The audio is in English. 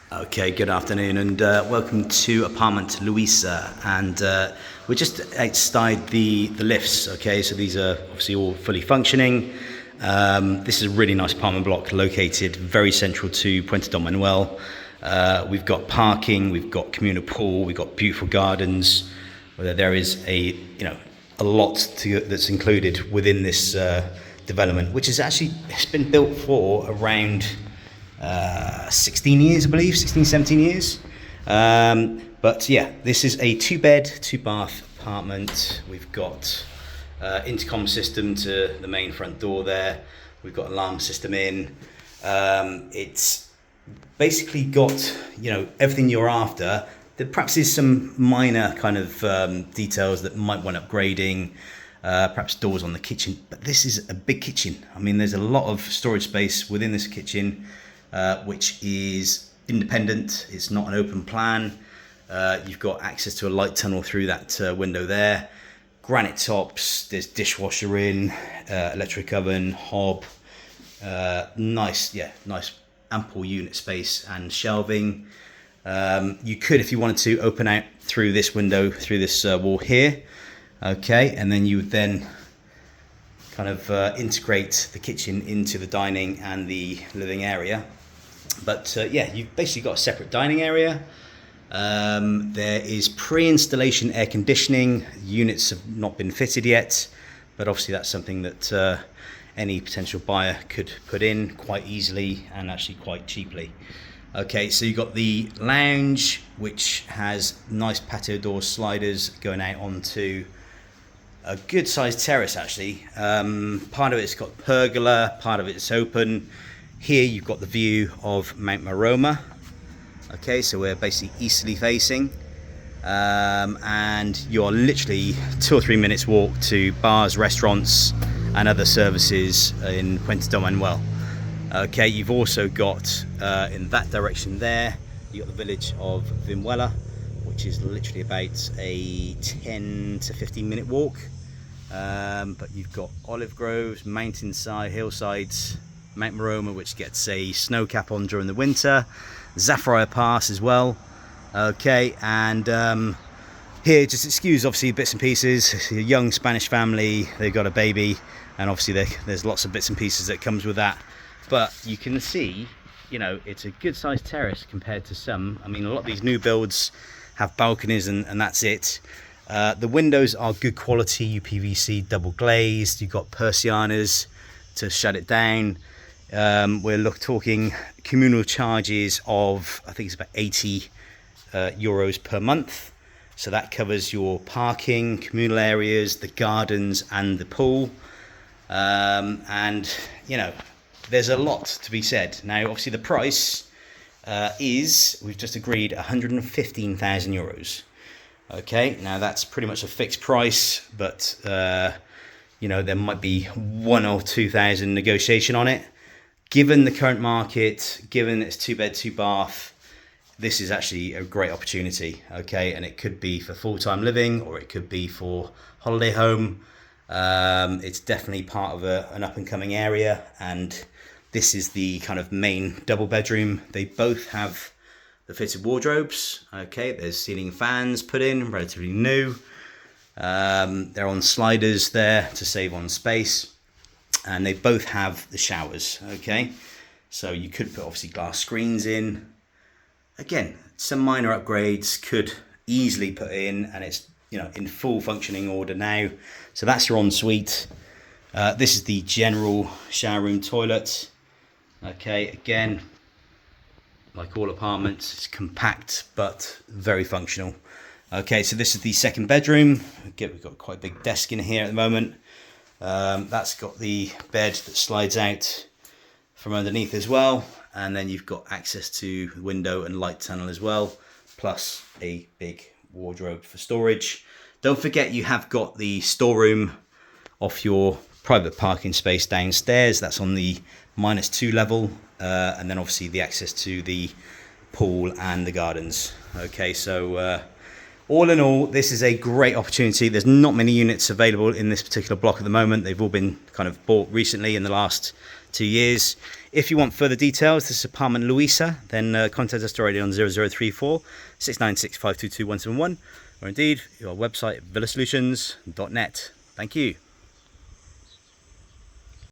Okay, good afternoon and welcome to apartment Luisa, and we're just outside the lifts. Okay, so these are obviously all fully functioning. This is a really nice apartment block located very central to Puente de Manuel. We've got parking, we've got communal pool, we've got beautiful gardens. There is a lot that's included within this development, which is actually, it's been built for around 16 years, I believe, 16, 17 years. But yeah, this is a 2-bed, 2-bath apartment. We've got intercom system to the main front door there. We've got alarm system in. It's basically got, everything you're after. There perhaps is some minor kind of details that might want upgrading, perhaps doors on the kitchen, but this is a big kitchen. I mean, there's a lot of storage space within this kitchen, which is independent. It's not an open plan. You've got access to a light tunnel through that window there. Granite tops, there's dishwasher in, electric oven, hob, nice ample unit space and shelving. You could, if you wanted to, open out through this window, through this wall here. Okay, and then you would then kind of integrate the kitchen into the dining and the living area. But yeah, you've basically got a separate dining area. There is pre-installation air conditioning. Units have not been fitted yet, but obviously that's something that any potential buyer could put in quite easily and actually quite cheaply. Okay, so you've got the lounge, which has nice patio door sliders going out onto a good sized terrace actually. Part of it's got pergola, part of it's open. Here you've got the view of Mount Maroma. Okay, so we're basically easterly facing, and you're literally 2 or 3 minutes walk to bars, restaurants and other services in Puente de Manuel. Okay, you've also got in that direction there, you've got the village of Vinuela, which is literally about a 10 to 15 minute walk. But you've got olive groves, mountainside, hillsides, Mount Maroma, which gets a snow cap on during the winter, Zafra Pass as well. Okay, and here, just excuse obviously bits and pieces. It's a young Spanish family, they've got a baby, and obviously there's lots of bits and pieces that comes with that. But you can see, it's a good sized terrace compared to some. I mean, a lot of these new builds have balconies and that's it. The windows are good quality, UPVC double glazed. You've got persianas to shut it down. We're talking communal charges of, I think it's about 80 euros per month. So that covers your parking, communal areas, the gardens and the pool. And there's a lot to be said. Now, obviously the price is, we've just agreed, 115,000 euros. Okay, now that's pretty much a fixed price, but there might be 1,000 or 2,000 negotiation on it. Given the current market, given it's 2-bed, 2-bath, this is actually a great opportunity. Okay, and it could be for full-time living or it could be for holiday home. It's definitely part of an up-and-coming area, and this is the kind of main double bedroom. They both have the fitted wardrobes. Okay, there's ceiling fans put in, relatively new. They're on sliders there to save on space, and they both have the showers. Okay, so you could put obviously glass screens in. Again, some minor upgrades could easily put in, and it's in full functioning order now. So that's your ensuite. This is the general shower room toilet. Okay, again, like all apartments, it's compact but very functional. Okay, so this is the second bedroom. Again, we've got quite a big desk in here at the moment. That's got the bed that slides out from underneath as well, and then you've got access to the window and light tunnel as well, plus a big wardrobe for storage. Don't forget you have got the storeroom off your private parking space downstairs. That's on the -2 level, and then obviously the access to the pool and the gardens. Okay, so All in all, this is a great opportunity. There's not many units available in this particular block at the moment. They've all been kind of bought recently in the last 2 years. If you want further details, this is apartment Luisa, then contact us directly on 0034 696 522 171, or indeed your website villasolutions.net. Thank you.